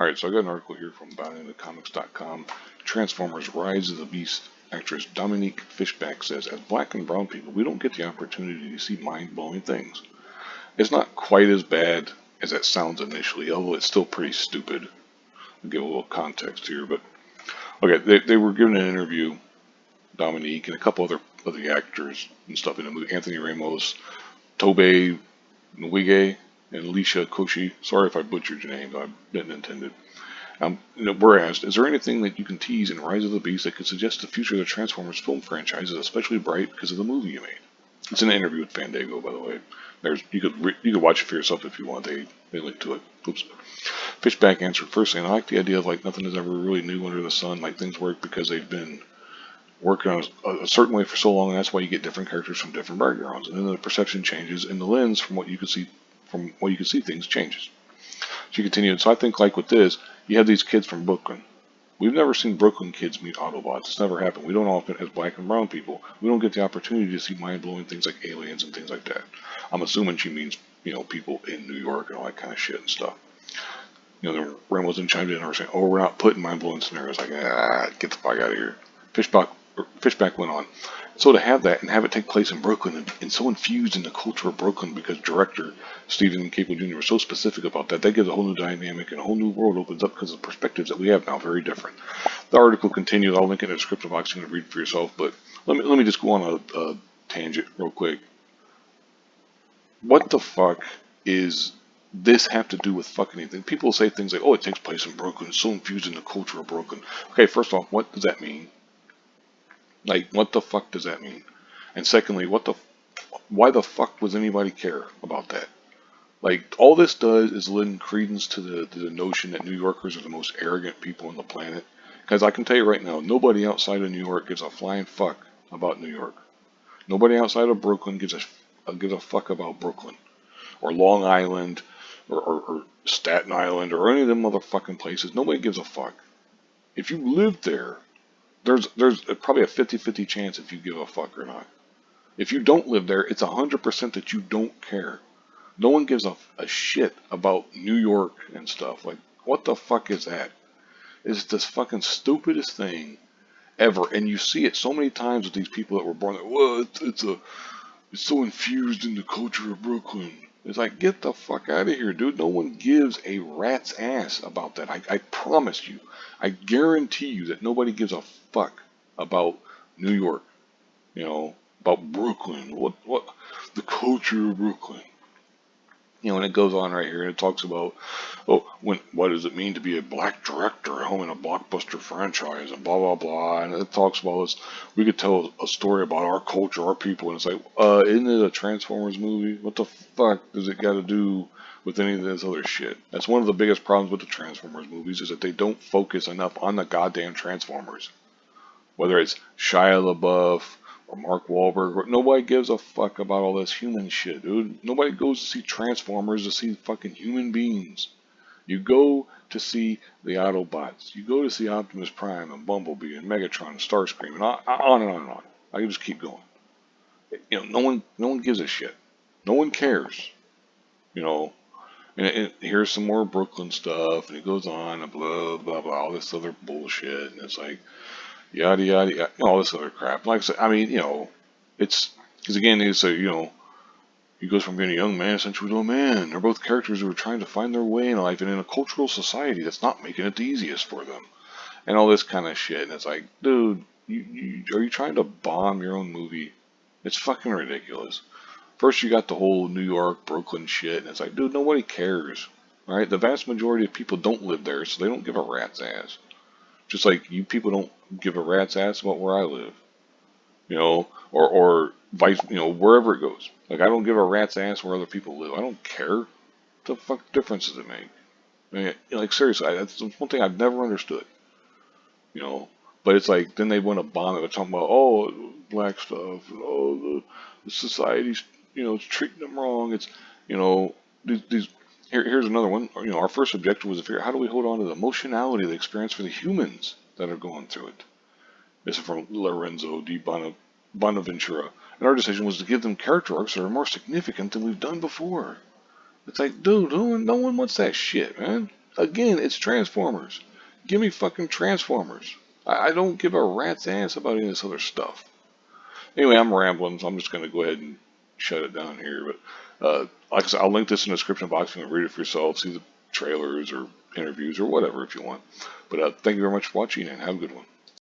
Alright, so I got an article here from BountyOnTheComics.com. Transformers Rise of the Beast actress Dominique Fishback says, as black and brown people, we don't get the opportunity to see mind-blowing things. It's not quite as bad as that sounds initially, although it's still pretty stupid. I'll give a little context here, but okay, they were given an interview, Dominique and a couple other of the actors and stuff in the movie, Anthony Ramos, Tobey Nwige, and Alicia Koshi. Sorry if I butchered your name, I didn't intend it. We're asked, is there anything that you can tease in Rise of the Beast that could suggest the future of the Transformers film franchise is especially bright because of the movie you made? It's an interview with Fandango, by the way. You could watch it for yourself if you want. They link to it. Oops. Fishback answered first saying, I like the idea of like nothing is ever really new under the sun. Like things work because they've been working on a certain way for so long, and that's why you get different characters from different backgrounds, and then the perception changes, and the lens from what you can see things changes. She continued, so I think like with this, you have these kids from Brooklyn. We've never seen Brooklyn kids meet Autobots. It's never happened. We don't often, as black and brown people, we don't get the opportunity to see mind-blowing things like aliens and things like that. I'm assuming she means, people in New York and all that kind of shit and stuff. The Ramos and chimed in and were saying, oh, we're not putting mind-blowing scenarios. Like, get the fuck out of here. Fishback went on. So to have that and have it take place in Brooklyn and so infused in the culture of Brooklyn because director Stephen Caple Jr. was so specific about that, that gives a whole new dynamic and a whole new world opens up because of the perspectives that we have now, very different. The article continues. I'll link it in the description box. You can read it for yourself. But let me just go on a tangent real quick. What the fuck is this have to do with fucking anything? People say things like, oh, it takes place in Brooklyn. It's so infused in the culture of Brooklyn. Okay, first off, what does that mean? Like, what the fuck does that mean? And secondly, why the fuck does anybody care about that? Like, all this does is lend credence to the notion that New Yorkers are the most arrogant people on the planet. Because I can tell you right now, nobody outside of New York gives a flying fuck about New York. Nobody outside of Brooklyn gives a fuck about Brooklyn. Or Long Island, or Staten Island, or any of them motherfucking places. Nobody gives a fuck. If you live there, there's probably a 50-50 chance if you give a fuck or not. If you don't live there, it's 100% that you don't care. No one gives a shit about New York and stuff. Like, what the fuck is that? It's this fucking stupidest thing ever. And you see it so many times with these people that were born there. Well, it's so infused in the culture of Brooklyn. It's like, get the fuck out of here, dude. No one gives a rat's ass about that. I promise you. I guarantee you that nobody gives a fuck about New York. About Brooklyn. What the culture of Brooklyn. And it goes on right here, and it talks about, what does it mean to be a black director at home in a blockbuster franchise, and blah, blah, blah, and it talks about this, we could tell a story about our culture, our people, and it's like, isn't it a Transformers movie? What the fuck does it got to do with any of this other shit? That's one of the biggest problems with the Transformers movies, is that they don't focus enough on the goddamn Transformers. Whether it's Shia LaBeouf, or Mark Wahlberg, nobody gives a fuck about all this human shit, dude. Nobody goes to see Transformers to see fucking human beings. You go to see the Autobots. You go to see Optimus Prime and Bumblebee and Megatron and Starscream and on and on and on. I can just keep going. No one gives a shit. No one cares. And here's some more Brooklyn stuff, and it goes on and blah blah blah, all this other bullshit, and it's like, yada yada yada, all this other crap. Like I said, I mean, it's because again, they say, he goes from being a young man essentially to a man. They're both characters who are trying to find their way in life, and in a cultural society that's not making it the easiest for them, and all this kind of shit. And it's like, dude, are you trying to bomb your own movie? It's fucking ridiculous. First, you got the whole New York, Brooklyn shit, and it's like, dude, nobody cares, right? The vast majority of people don't live there, so they don't give a rat's ass. Just like you people don't give a rat's ass about where I live, or vice, wherever it goes. Like, I don't give a rat's ass where other people live. I don't care. What the fuck difference does it make? I mean, like, seriously, that's one thing I've never understood. But it's like, then they want to bomb it. They're talking about, black stuff, and the society's, it's treating them wrong. It's, these. Here's another one. Our first objective was to figure out how do we hold on to the emotionality of the experience for the humans that are going through it. This is from Lorenzo di Bonaventura. And our decision was to give them character arcs that are more significant than we've done before. It's like, dude, no one wants that shit, man. Again, it's Transformers. Give me fucking Transformers. I don't give a rat's ass about any of this other stuff. Anyway, I'm rambling, so I'm just going to go ahead and shut it down here. But like I said, I'll link this in the description box. You can read it for yourself, see the trailers or interviews or whatever if you want. But thank you very much for watching and have a good one.